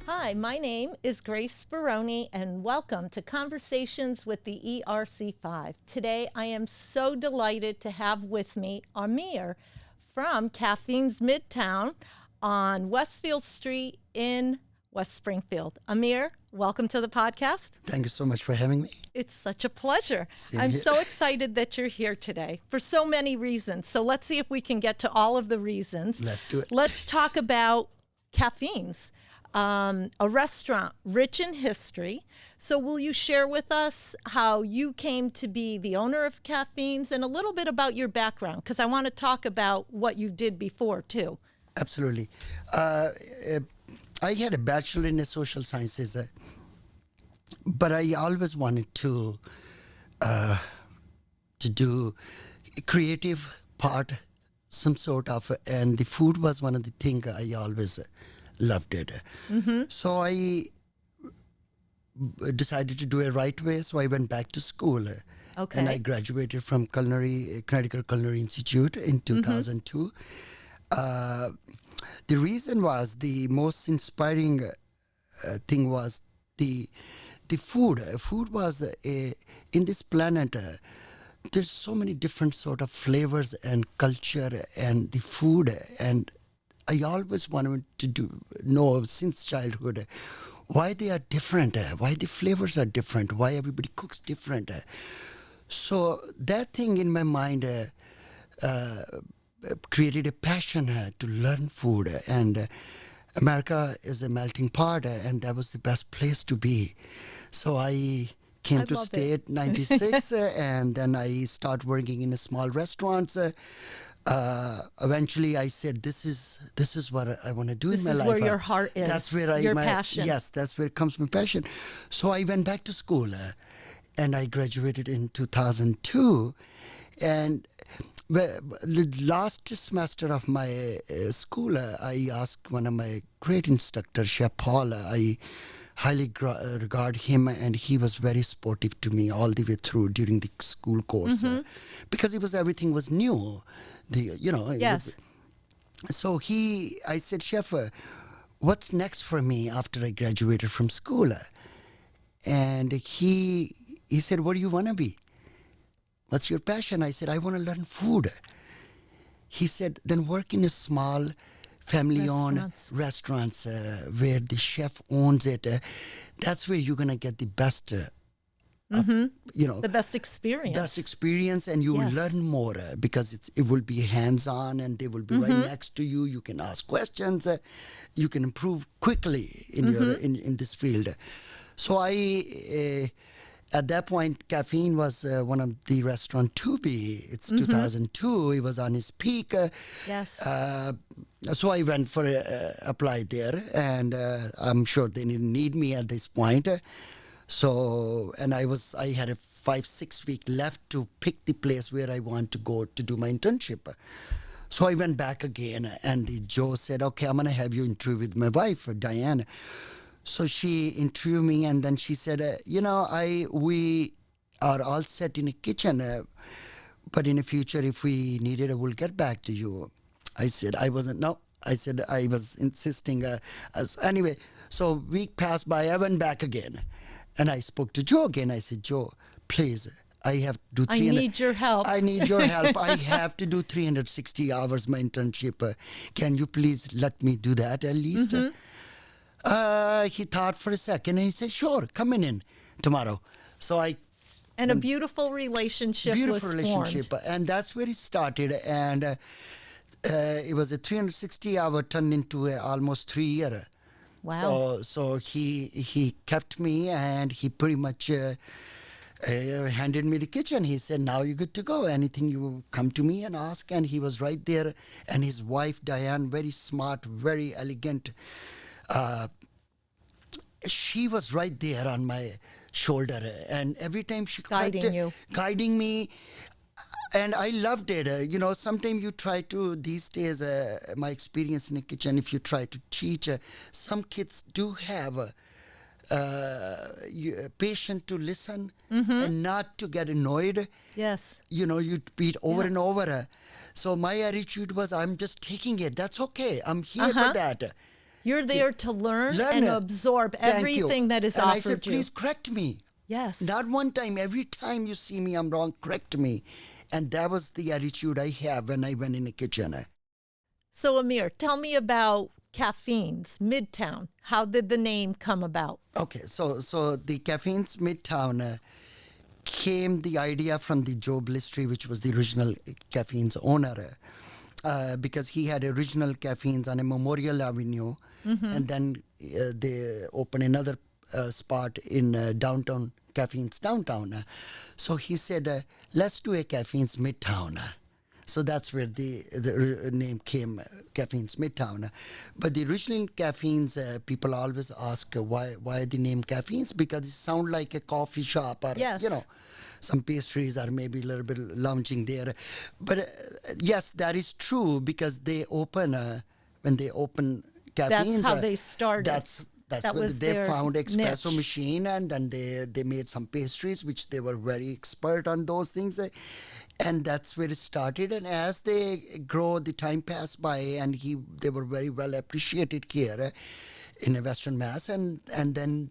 Hi, my name is Grace Speroni, and welcome to Conversations with the ERC5. Today, I am so delighted to have with me Amir from Caffeine's Midtown on Westfield Street in West Springfield. Amir, welcome to the podcast. Thank you so much for having me. It's such a pleasure. Same I'm here. so excited that you're here today for so many reasons. So let's see if we can get to all of the reasons. Let's do it. Let's talk about Caffeine's. A restaurant rich in history. So will you share with us how you came to be the owner of Caffeine's and a little bit about your background? Because I want to talk about what you did before, too. Absolutely. I had a bachelor in social sciences, but I always wanted to do a creative part, some sort of, and the food was one of the things I always loved it. Mm-hmm. So I decided to do it right way. So I went back to school. Okay. And I graduated from Connecticut Culinary Institute in 2002. Mm-hmm. The reason was the most inspiring thing was the food. Food was in this planet. There's so many different sort of flavors and culture and the food, and I always wanted to know since childhood why they are different, why the flavors are different, why everybody cooks different. So that thing in my mind created a passion to learn food. And America is a melting pot, and that was the best place to be. So I came to stay at 96, and then I started working in a small restaurants. Eventually, I said, "This is what I want to do in my life." This is where your heart is. That's where your passion. Yes, that's where comes my passion. So I went back to school, and I graduated in 2002. And the last semester of my school, I asked one of my great instructors, Chef Paul. I highly regard him, and he was very supportive to me all the way through during the school course, because everything was new. Yes. So I said, Chef, what's next for me after I graduated from school? And he said, what do you want to be? What's your passion? I said, I want to learn food. He said, then work in a small family-owned restaurants where the chef owns it. That's where you're going to get the best, the best experience. Best experience, and you will learn more because it will be hands-on, and they will be right next to you. You can ask questions. You can improve quickly in your in this field. So at that point, Caffeine was one of the restaurant to be. It's 2002. It was on its peak. Yes. So I went for applied there, and I'm sure they didn't need me at this point. And I had a 5-6 week left to pick the place where I want to go to do my internship. So I went back again, and Joe said, "Okay, I'm gonna have you interview with my wife, Diane." So she interviewed me, and then she said, we are all set in a kitchen, but in the future, if we need it, we'll get back to you. I said, I was insisting. Anyway, so week passed by, I went back again, and I spoke to Joe again. I said, Joe, please, I need your help. I need your help. I have to do 360 hours my internship. Can you please let me do that at least? He thought for a second, and he said, sure, come in tomorrow. So a beautiful relationship was formed. And that's where it started. And it was a 360-hour turned into almost 3 year. Wow. So he kept me, and he pretty much handed me the kitchen. He said, now you're good to go. Anything you come to me and ask. And he was right there. And his wife, Diane, very smart, very elegant. She was right there on my shoulder, and every time she guiding me, and I loved it. Sometimes you try to, these days, my experience in the kitchen, if you try to teach, some kids do have patient to listen and not to get annoyed. Yes. You beat over and over. So my attitude was, I'm just taking it. That's okay. I'm here for that. You're there to learn Learn and it. absorb Thank you. everything that is and offered I said, you. please correct me. Yes. Not one time. Every time you see me, I'm wrong, correct me. And that was the attitude I have when I went in the kitchen. So Amir, tell me about Caffeine's Midtown. How did the name come about? Okay, so the Caffeine's Midtown came the idea from the Joe Blistry, which was the original Caffeine's owner, because he had original Caffeine's on a Memorial Avenue, and then they opened another spot in downtown, Caffeine's downtown. So he said, let's do a Caffeine's Midtown. So that's where the name came, Caffeine's Midtown. But the original Caffeine's, people always ask why the name Caffeine's, because it sounds like a coffee shop or, Yes. some pastries or maybe a little bit lounging there. But yes, that is true, because they open, when they open Caffeine's. That's how they started. That's That when was they their found espresso niche. machine, and then they made some pastries, which they were very expert on those things. And that's where it started. And as they grow, the time passed by, and they were very well appreciated here in Western Mass. And then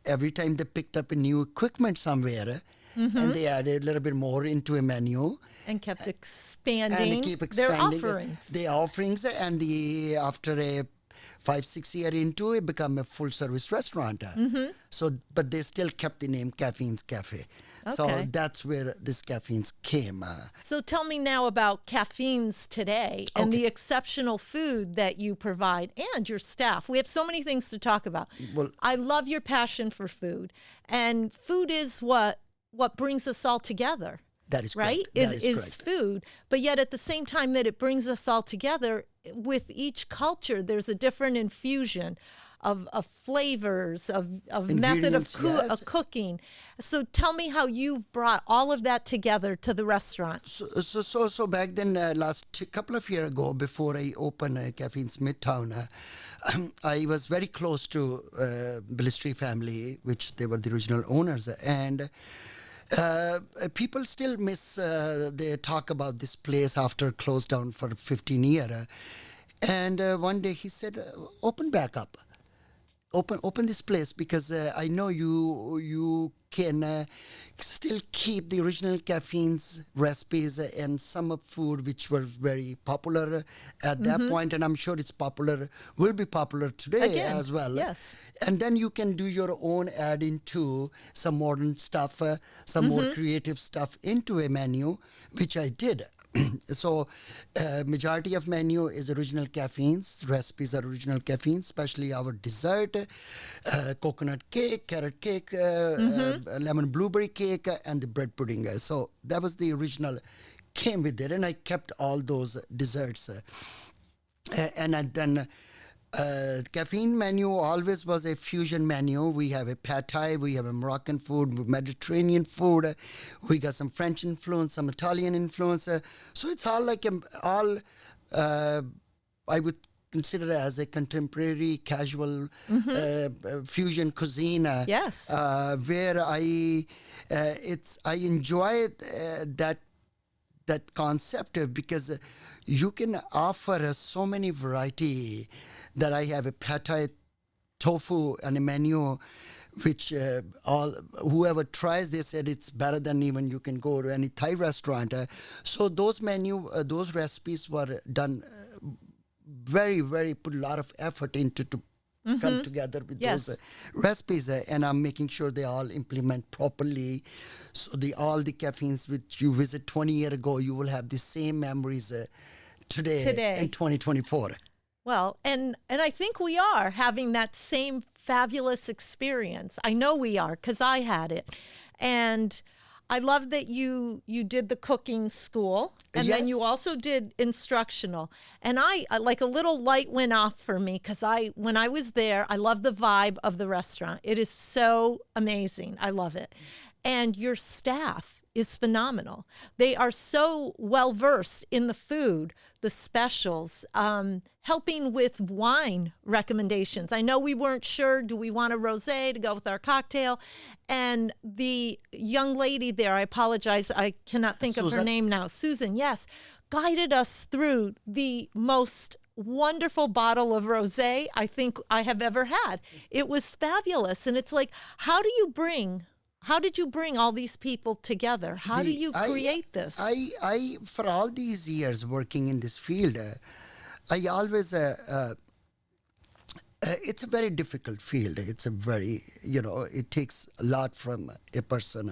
every time they picked up a new equipment somewhere, and they added a little bit more into a menu. And kept And expanding, they keep their expanding offerings. the offerings, and after a 5-6 year into it, become a full service restaurant. So, but they still kept the name Caffeine's Cafe. So Okay. that's where this Caffeine's came. So tell me now about Caffeine's today and Okay. the exceptional food that you provide and your staff. We have so many things to talk about. Well- I love your passion for food, and food is what brings us all together. That is right? correct. That is is correct. food, but yet at the same time that it brings us all together, with each culture, there's a different infusion of flavors, of method of, Ingredients, yes. of cooking. So tell me how you've brought all of that together to the restaurant. So back then, couple of years ago, before I opened Caffeine's Midtown, I was very close to Blistry family, which they were the original owners, and people still they talk about this place after closed down for 15 years. And one day he said, open back up. Open this place, because I know you can still keep the original Caffeine's recipes and some of food which were very popular at that point, and I'm sure will be popular today Again, as well. yes. And then you can do your own add into some modern stuff, some more creative stuff into a menu, which I did. So majority of menu is original Caffeine's. Recipes are original Caffeine's, especially our dessert, coconut cake, carrot cake, lemon blueberry cake, and the bread pudding. So that was the original, came with it, and I kept all those desserts. And then Caffeine menu always was a fusion menu. We have a pad thai, we have a Moroccan food, Mediterranean food. We got some French influence, some Italian influence. So it's all like I would consider it as a contemporary, casual fusion cuisine. Yes. Where I enjoy that concept, because you can offer so many variety. That I have a pad thai tofu on a menu, which whoever tries, they said it's better than even you can go to any Thai restaurant. So those recipes were done very, very, put a lot of effort into to come together with Yes. those recipes, and I'm making sure they all implement properly. So all the Caffeines which you visit 20 years ago, you will have the same memories today in 2024. Well, and I think we are having that same fabulous experience. I know we are, because I had it. And I love that you did the cooking school, and then you Yes. also did instructional. And I like, a little light went off for me, because when I was there, I love the vibe of the restaurant. It is so amazing. I love it. And your staff is phenomenal. They are so well versed in the food, the specials, helping with wine recommendations. I know we weren't sure, do we want a rosé to go with our cocktail? And the young lady there, I apologize, I cannot think of her Susan? name now. Susan, yes, guided us through the most wonderful bottle of rosé I think I have ever had. It was fabulous. And it's like, how did you bring all these people together? How do you create this? I for all these years working in this field, I always it's a very difficult field. It's a very, it takes a lot from a person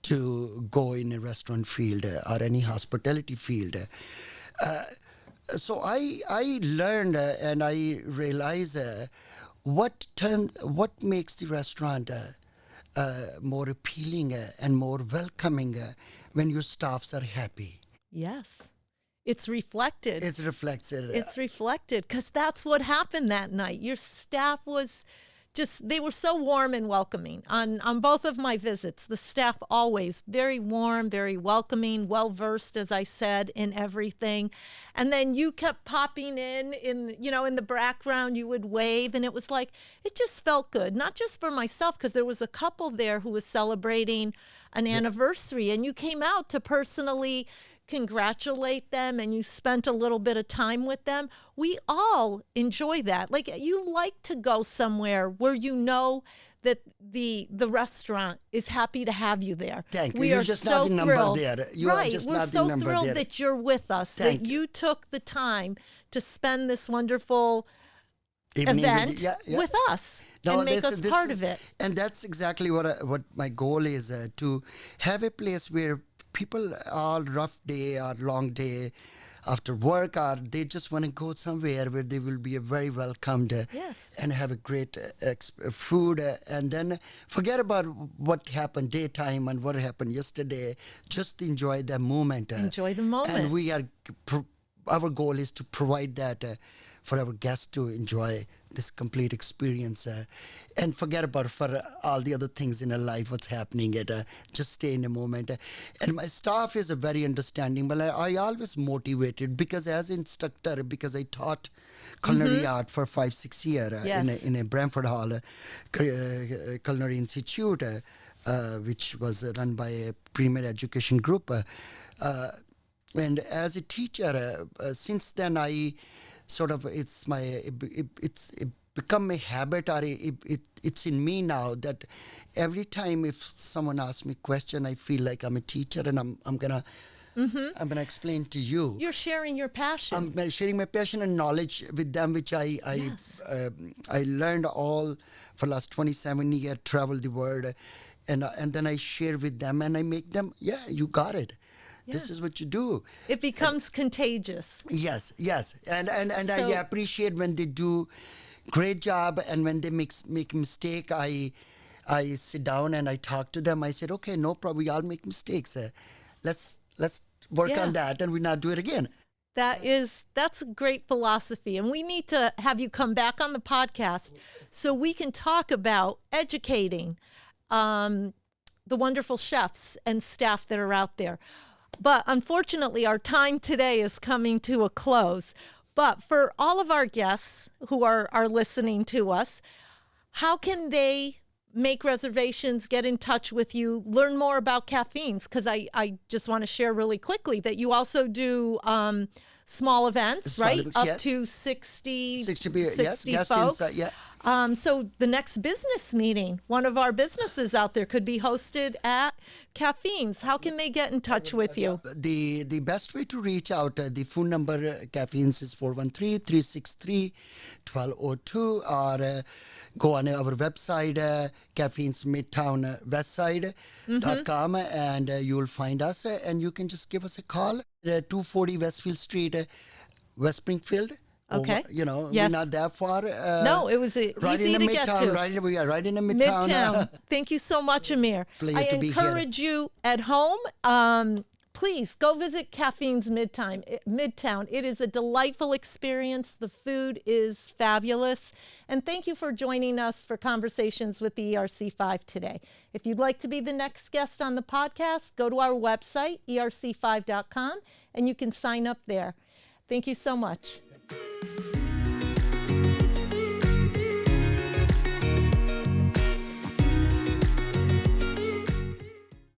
to go in a restaurant field or any hospitality field. So I learned and I realized what makes the restaurant more appealing and more welcoming when your staffs are happy. Yes. It's reflected. It's reflected. It's reflected because that's what happened that night. Your staff was they were so warm and welcoming. On both of my visits, the staff always very warm, very welcoming, well-versed, as I said, in everything. And then you kept popping in the background, you would wave, and it was like, it just felt good. Not just for myself, because there was a couple there who was celebrating an anniversary, and you came out to personally congratulate them, and you spent a little bit of time with them. We all enjoy that. Like, you like to go somewhere where you know that the restaurant is happy to have you there. Thank you. We You're are just so not the number thrilled. there. You right. are just We're not so the number thrilled there. that you're with us, Thank that you. you took the time to spend this wonderful Evening event yeah. with us No, and make us part of it. And that's exactly what my goal is, to have a place where people all rough day or long day after work, or they just want to go somewhere where they will be very welcomed Yes. and have a great food, and then forget about what happened daytime and what happened yesterday. Just enjoy the moment. Enjoy the moment. And our goal is to provide that for our guests to enjoy this complete experience, and forget about for all the other things in our life, what's happening. Just stay in the moment. And my staff is a very understanding, but I always motivated, because as instructor, because I taught culinary art for 5-6 years Yes. in a Bramford Hall Culinary Institute, which was run by a premier education group. And as a teacher, since then I sort of, it's become a habit, or it's in me now, that every time if someone asks me a question, I feel like I'm a teacher, and I'm gonna explain to you. You're sharing your passion. I'm sharing my passion and knowledge with them, which I learned all for last 27 years, traveled the world, and then I share with them, and I make them, you got it. Yeah. This is what you do. It becomes contagious. Yes, and So- I appreciate when they do great job, and when they make mistake, I sit down and I talk to them. I said, okay, no problem. We all make mistakes. Let's work Yeah. on that, and we not do it again. That's a great philosophy. And we need to have you come back on the podcast so we can talk about educating the wonderful chefs and staff that are out there. But unfortunately, our time today is coming to a close. But for all of our guests who are listening to us, how can they make reservations, get in touch with you, learn more about Caffeines? Because I just want to share really quickly that you also do small events, Small right? events, Up yes. to 60 yes, guest folks. inside, yeah. So the next business meeting, one of our businesses out there, could be hosted at Caffeines. How can they get in touch with you? The best way to reach out, the phone number Caffeines is 413-363-1202, or go on our website, Caffeines Midtown Westside.com, and you'll find us, and you can just give us a call at 240 Westfield Street, West Springfield. Okay. Yes. Yes. We're not that far. No, it was right easy in the to get Midtown, to. we are right in the Midtown. Midtown. Thank you so much, Amir. Pleasure I to be here. encourage you at home. Please go visit Caffeine's Midtown. It is a delightful experience. The food is fabulous. And thank you for joining us for Conversations with the ERC5 today. If you'd like to be the next guest on the podcast, go to our website, ERC5.com, and you can sign up there. Thank you so much.